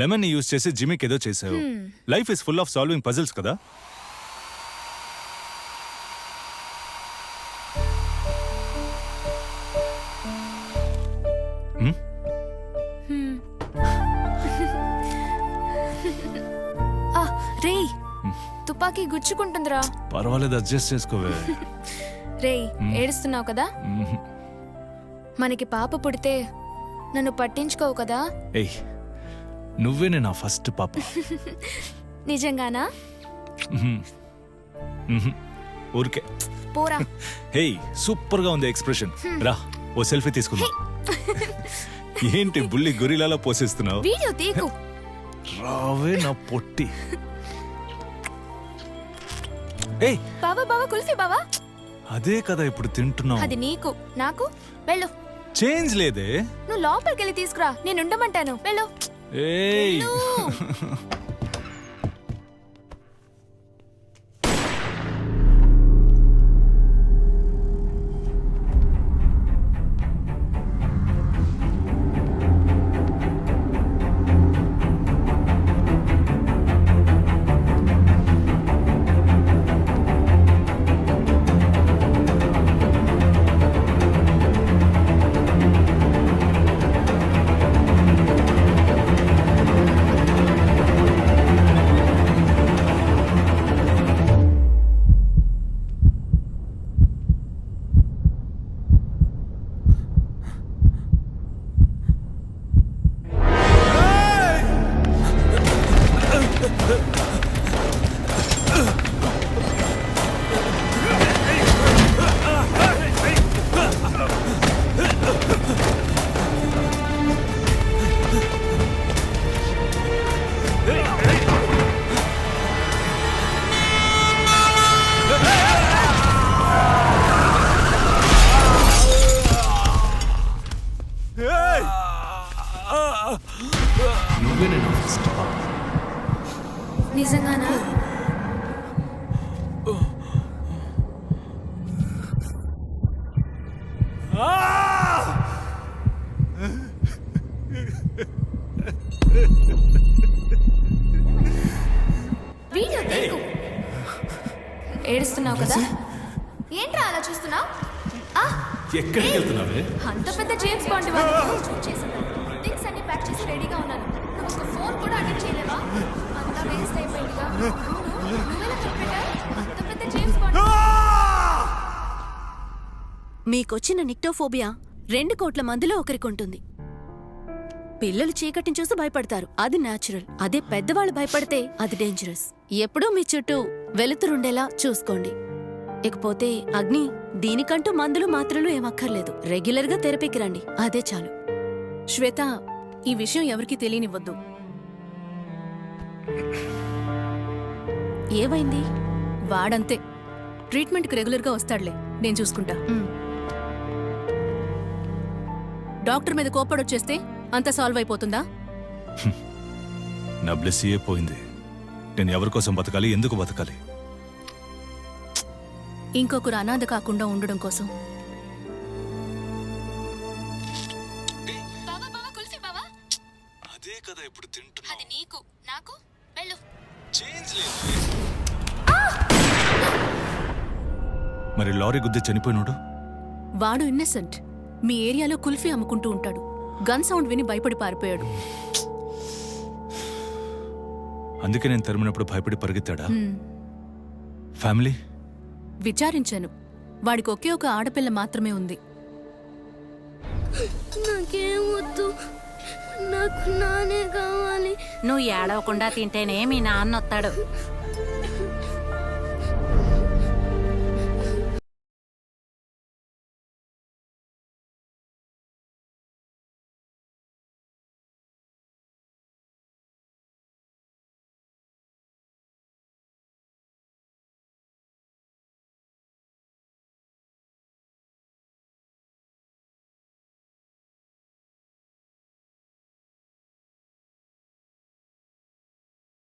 Lemon ని use చేసి జిమ్మికి ఏదో చేసావు. Life is full of solving puzzles కదా. రే తుపాకీ గుచ్చుకుంటుందిరా. పర్వాలేదు, అడ్జస్ట్ చేసుకోవే. రే ఏడుస్తున్నావు కదా. మనకి పాప పుడితే నన్ను పట్టించుకోవు కదా. ఏయ్, నువ్వేనే నా ఫస్ట్ పాప. నిజంగానా? ఊరికే పోరా. హేయ్, సూపర్ గా ఉంది ఎక్స్ప్రెషన్. రా ఓ సెల్ఫీ తీసుకుందాం. ఏంటి బుల్లి గొరిలాలా పోసేస్తున్నావు? వీడియో తీకు. రావే నా పొట్టి. ఏయ్ బావా బావా కుల్ఫీ బావా. అదే కదా ఇప్పుడు తింటున్నావు. అది నీకు నాకు. వెళ్ళు. చేంజ్ లేదే. నువ్వు లోపలికి వెళ్ళి తీసుకురా, నేను ఉండమంటాను. వెళ్ళు. ఏయ్ నువ్వేనే నా ఫస్ట్ పాప. నిజంగానా? వీడియో తీకు. ఏడుస్తున్నావు కదా. ఏంట్రా అలా చూస్తున్నావు? ఎక్కడికి వెళ్తున్నావే? అంత పెద్ద జేమ్స్ బాండ్ థింగ్స్ అన్ని ప్యాక్ చేసి రెడీగా ఉన్నాను. నువ్వు ఒక ఫోన్ కూడా అటెండ్ చేయలేవా? అంతా వేస్ట్ అయిపోయిందిగా. నువ్వెలా కనిపెట్టావు? అంత పెద్ద జేమ్స్ బాండ్. మీకొచ్చిన నిక్టోఫోబియా 2 కోట్ల మందిలో ఒకరికుంటుంది. పిల్లలు చీకటిని చూసి భయపడతారు, అది న్యాచురల్. అదే పెద్దవాళ్ళు భయపడితే అది డేంజరస్. ఎప్పుడూ మీ చుట్టూ వెలుతురుండేలా చూసుకోండి. ఇకపోతే అగ్ని, దీనికంటూ మందులు మాత్రలు ఏమక్కర్లేదు. రెగ్యులర్గా థెరపీకి రండి, అదే చాలు. శ్వేత, ఈ విషయం ఎవరికీ తెలియనివ్వద్దు. ఏమైంది? వాడంతే, ట్రీట్మెంట్కి రెగ్యులర్గా వస్తాడులే, నేను చూసుకుంటా. డాక్టర్ మీద కోపడొచ్చేస్తే అంతా సాల్వ్ అయిపోతుందా? నా బ్లెస్సీయే పోయింది. నేను ఎవరి కోసం బతకాలి, ఎందుకు బతకాలి? ఇంకొకరు అనాథ కాకుండా ఉండడం కోసం. బావా బావా కుల్ఫీ బావా. అదే కదా ఇప్పుడు తింటున్నా. అది నీకు నాకు. వెళ్ళు. చేంజ్ లేదు. మరి లారీ గుద్ది చనిపోయినాడు? వాడు ఇన్నసెంట్. మీ ఏరియాలో కుల్ఫీ అమ్ముకుంటూ ఉంటాడు. గన్ సౌండ్ విని భయపడి పారిపోయాడు. అందుకే నేను తరిమినప్పుడు భయపడి పరిగెత్తాడా? ఫ్యామిలీ విచారించాను, వాడికి ఒకే ఒక ఆడపిల్ల మాత్రమే ఉంది. నాకేమొద్దు, నాకు నానే కావాలి. నువ్వు ఏడవకుండా తింటేనే మీ నాన్న వస్తాడు.